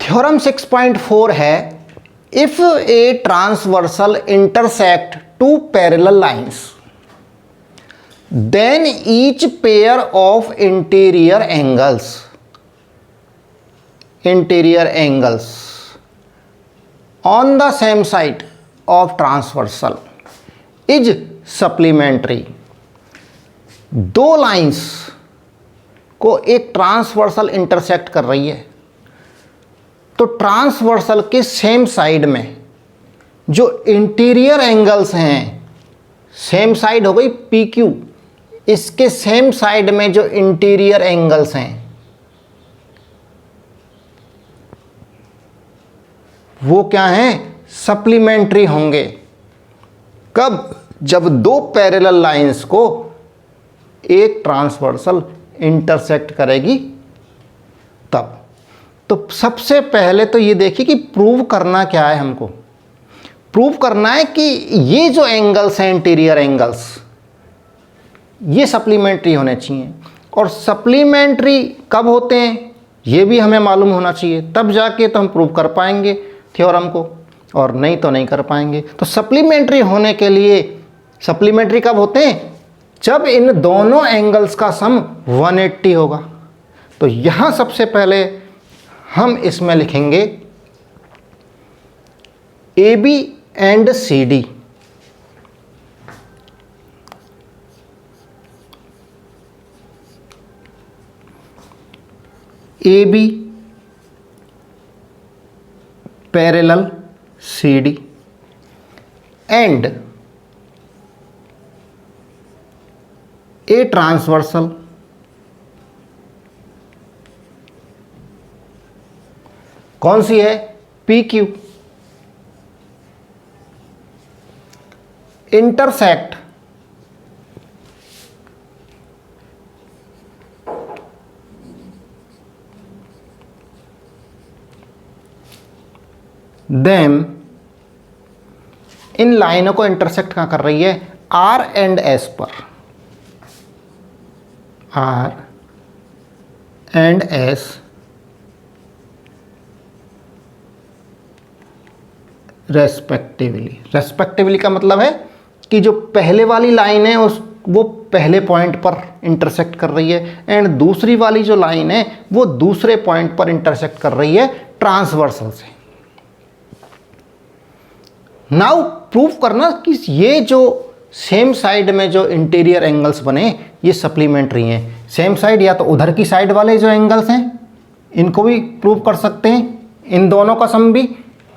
Theorem 6.4 है, if a transversal intersect two parallel lines then each pair of interior angles on the same side of transversal is supplementary. दो lines को एक transversal intersect कर रही है, तो transversal के सेम साइड में जो इंटीरियर एंगल्स हैं, सेम साइड हो गई PQ, इसके सेम साइड में जो इंटीरियर एंगल्स हैं वो क्या हैं, सप्लीमेंट्री होंगे। कब? जब दो पैरेलल लाइंस को एक ट्रांसवर्सल इंटरसेक्ट करेगी तब। तो सबसे पहले तो ये देखिए कि प्रूव करना क्या है, हमको प्रूव करना है कि ये जो एंगल्स हैं, इंटीरियर एंगल्स, ये सप्लीमेंट्री होने चाहिए। और सप्लीमेंट्री कब होते हैं ये भी हमें मालूम होना चाहिए, तब जाके तो हम प्रूव कर पाएंगे थ्योरम को, और नहीं तो नहीं कर पाएंगे। तो सप्लीमेंट्री होने के लिए, सप्लीमेंट्री कब होते हैं? जब इन दोनों एंगल्स का सम 180 होगा। तो यहां सबसे पहले हम इसमें लिखेंगे AB and CD। AB parallel CD and A transversal कौन सी है? PQ। इंटरसेक्ट देम, इन लाइनों को इंटरसेक्ट कहां कर रही है? R एंड S पर, R एंड S रेस्पेक्टिवली का मतलब है कि जो पहले वाली लाइन है वो पहले पॉइंट पर इंटरसेक्ट कर रही है, एंड दूसरी वाली जो लाइन है वो दूसरे पॉइंट पर इंटरसेक्ट कर रही है ट्रांसवर्सल से। नाउ प्रूव करना कि ये जो सेम साइड में जो इंटीरियर एंगल्स बने ये सप्लीमेंट्री हैं। सेम साइड या तो उधर की साइड वाले जो एंगल्स हैं इनको भी प्रूव कर सकते हैं, इन दोनों का सम भी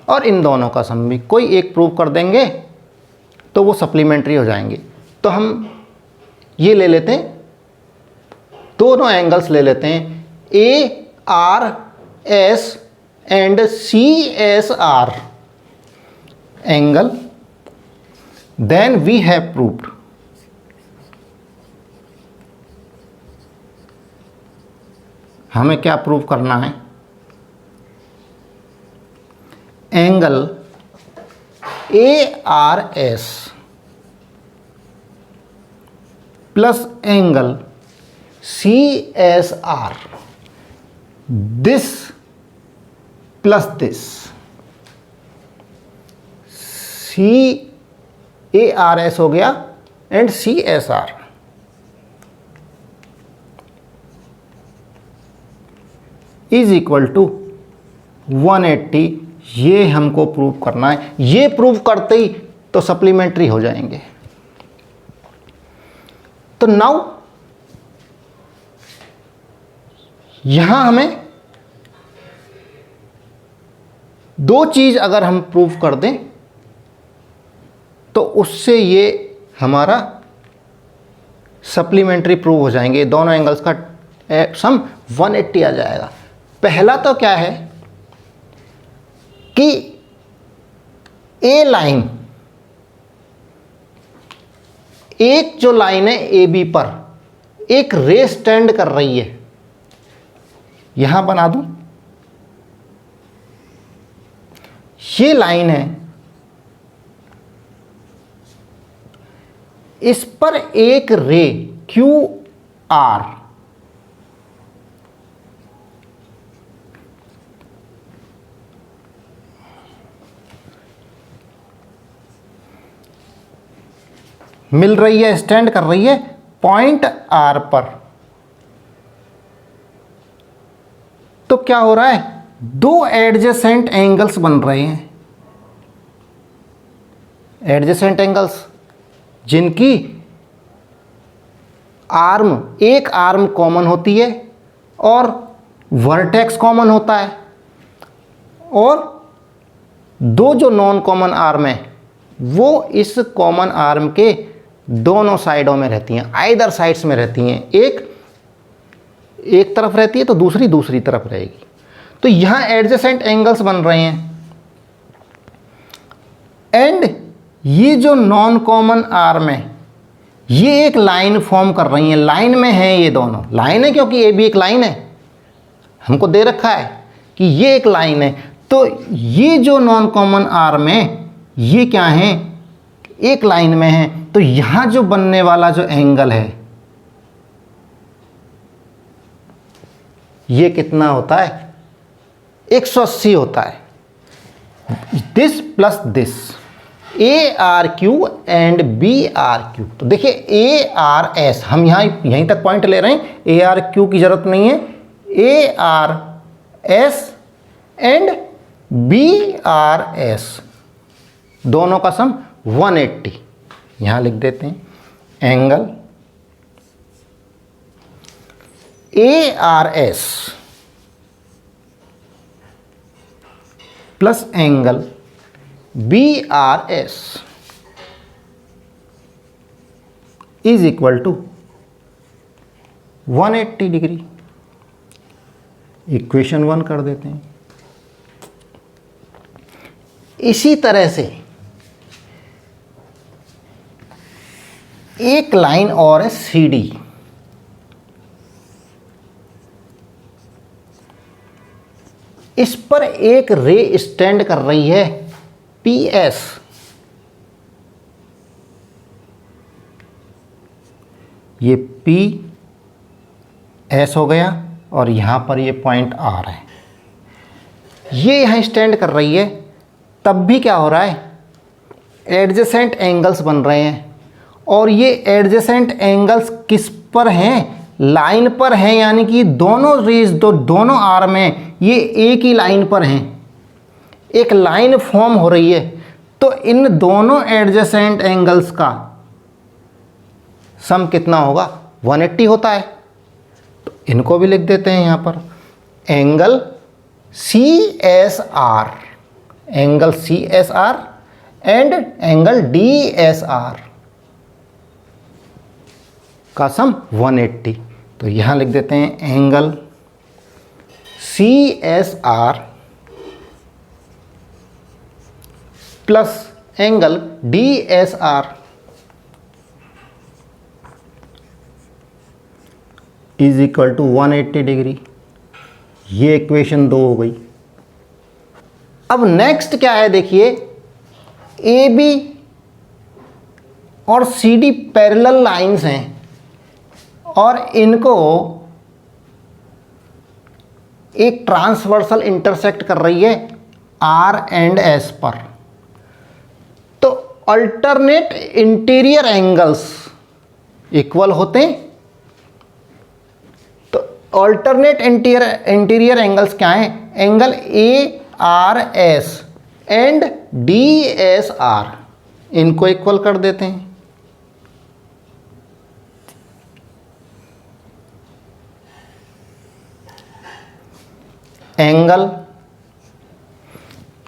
और इन दोनों का सम भी, कोई एक प्रूव कर देंगे तो वो सप्लीमेंट्री हो जाएंगे। तो हम ये ले लेते हैं, दोनों एंगल्स ले लेते हैं, ARS and CSR angle, then we have proved हमें क्या प्रूव करना है? Angle ARS plus angle CSR, this plus this, CARS हो गया and CSR is equal to 180। ये हमको प्रूव करना है। ये प्रूव करते ही तो सप्लीमेंट्री हो जाएंगे। तो नाउ यहां हमें दो चीज अगर हम प्रूव कर दें तो उससे ये हमारा सप्लीमेंट्री प्रूव हो जाएंगे। दोनों एंगल्स का सम 180 आ जाएगा। पहला तो क्या है कि ए लाइन, एक जो लाइन है AB पर एक रे स्टैंड कर रही है, यहां बना दूं, ये लाइन है, इस पर एक रे QR मिल रही है, स्टैंड कर रही है पॉइंट आर पर। तो क्या हो रहा है, दो एडजेसेंट एंगल्स बन रहे हैं, एडजेसेंट एंगल्स जिनकी आर्म, एक आर्म कॉमन होती है और वर्टेक्स कॉमन होता है, और दो जो नॉन कॉमन आर्म है वो इस कॉमन आर्म के दोनों साइडों में रहती हैं, आइदर साइड्स में रहती हैं। एक तरफ रहती है तो दूसरी दूसरी तरफ रहेगी। तो यहां एडजेसेंट एंगल्स बन रहे हैं, एंड ये जो नॉन कॉमन आर्म है ये एक लाइन फॉर्म कर रही हैं, लाइन में है, ये दोनों लाइन है क्योंकि ये भी एक लाइन है, हमको दे रखा है कि ये एक लाइन है। तो ये जो नॉन कॉमन आर्म है ये क्या है, एक लाइन में है। तो यहां जो बनने वाला जो एंगल है ये कितना होता है, 180 होता है। This plus this, A R Q and B R Q. तो देखिए ए आर एस, हम यहीं तक पॉइंट ले रहे हैं, ए आर क्यू की जरूरत नहीं है, A R S and B R S, दोनों का सम 180 यहां लिख देते हैं। Angle A R S plus angle B R S is equal to 180 degree. Equation 1 कर देते हैं। इसी तरह से एक लाइन और है सी डी, इस पर एक रे स्टैंड कर रही है पी एस। ये पी एस हो गया और यहां पर ये पॉइंट आर है, ये यहां स्टैंड कर रही है। तब भी क्या हो रहा है, एडजेसेंट एंगल्स बन रहे हैं, और ये एडजेसेंट एंगल्स किस पर हैं, लाइन पर हैं, यानी कि दोनों रेज दोनों आर्म हैं ये एक ही लाइन पर हैं, एक लाइन फॉर्म हो रही है। तो इन दोनों एडजेसेंट एंगल्स का सम कितना होगा, 180 होता है। तो इनको भी लिख देते हैं यहां पर, angle C S R, angle C S R and angle D S R का सम 180। तो यहां लिख देते हैं angle C S R plus angle D S R is equal to 180 degree. ये इक्वेशन 2 हो गई। अब नेक्स्ट क्या है, देखिए ए बी और सी डी पैरेलल लाइंस हैं और इनको एक ट्रांसवर्सल इंटरसेक्ट कर रही है आर एंड एस पर। तो अल्टरनेट इंटीरियर एंगल्स इक्वल होते हैं। तो अल्टरनेट इंटीरियर एंगल्स क्या हैं, angle A R S and D S R, इनको इक्वल कर देते हैं। Angle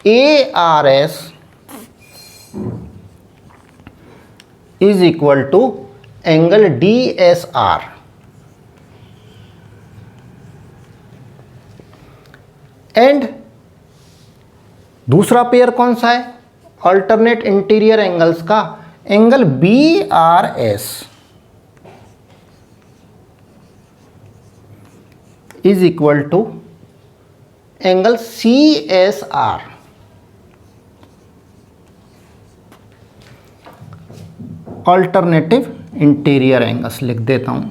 A R S is equal to angle D S R, and दूसरा पेयर कौन सा है अल्टरनेट इंटीरियर एंगल्स का, angle B R S is equal to angle C S R. Alternative interior angles लिख देता हूं।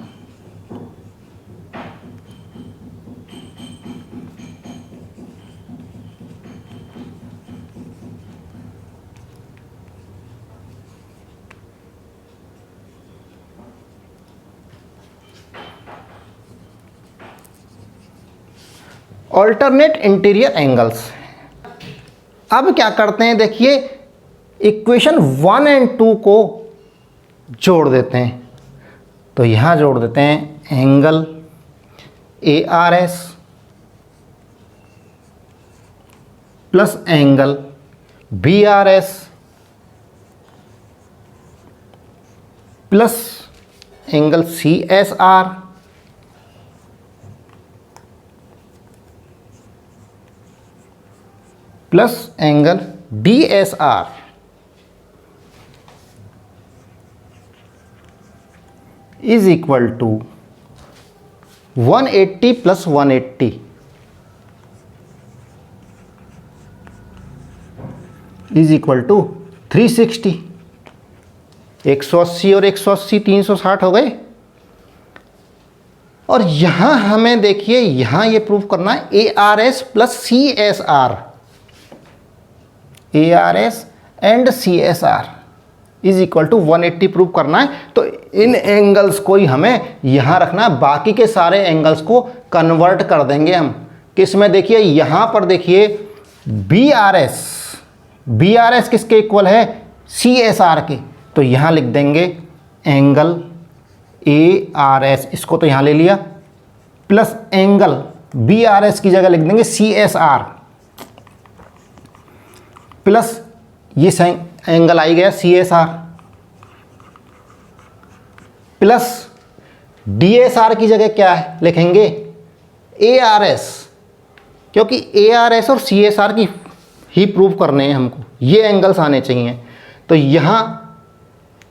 Alternate interior angles. अब क्या करते हैं, देखिए इक्वेशन 1 एंड 2 को जोड़ देते हैं। तो यहाँ जोड़ देते हैं angle ARS plus angle BRS plus angle CSR plus angle DSR is equal to 180 plus 180 is equal to 360। 180 और 180 360 हो गए। और यहां हमें देखिए यहां ये प्रूव करना है ARS plus CSR, ARS and CSR is equal to 180 prove करना है। तो इन एंगल्स को ही हमें यहां रखना है, बाकी के सारे एंगल्स को कन्वर्ट कर देंगे हम किस में। देखिए यहां पर देखिए BRS किसके इक्वल है, CSR के। तो यहां लिख देंगे एंगल ARS, इसको तो यहां ले लिया, प्लस एंगल BRS की जगह लिख देंगे CSR प्लस ये एंगल आई गया CSR प्लस DSR की जगह क्या है लिखेंगे ARS, क्योंकि ARS और CSR की ही प्रूव करने हैं हमको, ये एंगल्स आने चाहिए। तो यहाँ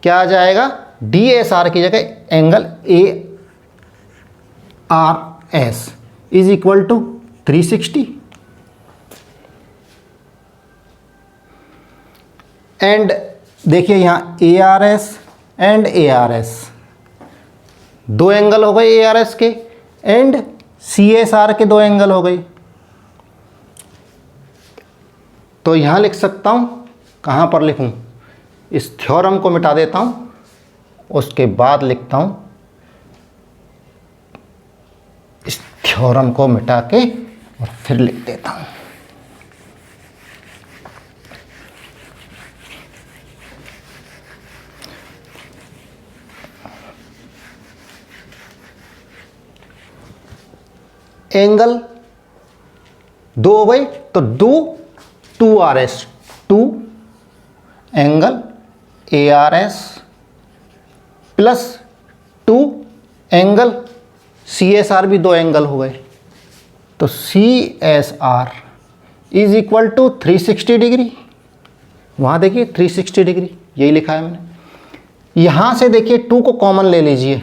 क्या आ जाएगा, DSR की जगह angle ARS is equal to 360 and देखिए यहाँ ARS एंड ARS दो एंगल हो गए ARS के, एंड CSR के दो एंगल हो गए। तो यहाँ लिख सकता हूँ, कहाँ पर लिखूँ, इस थ्योरम को मिटा देता हूँ, उसके बाद लिखता हूँ, इस थ्योरम को मिटा के और फिर लिख देता हूँ। एंगल दो हो गए तो 2RS, 2 angle ARS plus 2 angle CSR भी दो एंगल हो गए। तो CSR is equal to 360 degree. वहाँ देखिए 360 डिग्री यही लिखा है मैंने। यहाँ से देखिए 2 को कॉमन ले लीजिए,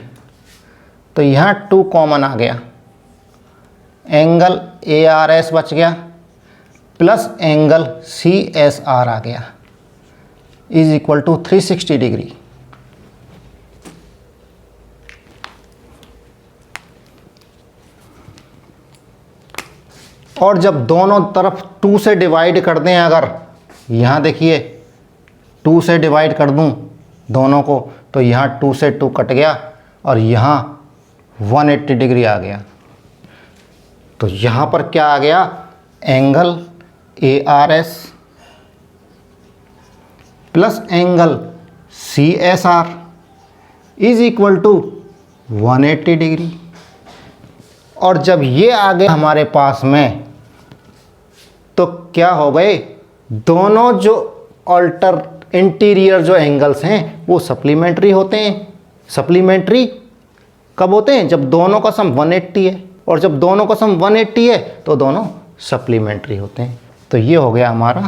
तो यहाँ 2 कॉमन आ गया, एंगल ARS बच गया प्लस एंगल CSR आ गया इज इक्वल टू 360 डिग्री। और जब दोनों तरफ 2 से डिवाइड कर दें, अगर यहाँ देखिए 2 से डिवाइड कर दूँ दोनों को, तो यहाँ 2 से 2 कट गया और यहाँ 180 डिग्री आ गया। तो यहाँ पर क्या आ गया, angle ARS plus angle CSR is equal to 180 degree. और जब ये आ गए हमारे पास में, तो क्या हो गए, दोनों जो इंटीरियर जो एंगल्स हैं वो सप्लीमेंट्री होते हैं। सप्लीमेंट्री कब होते हैं, जब दोनों का सम 180 है, और जब दोनों का सम 180 है तो दोनों सप्लीमेंट्री होते हैं। तो ये हो गया हमारा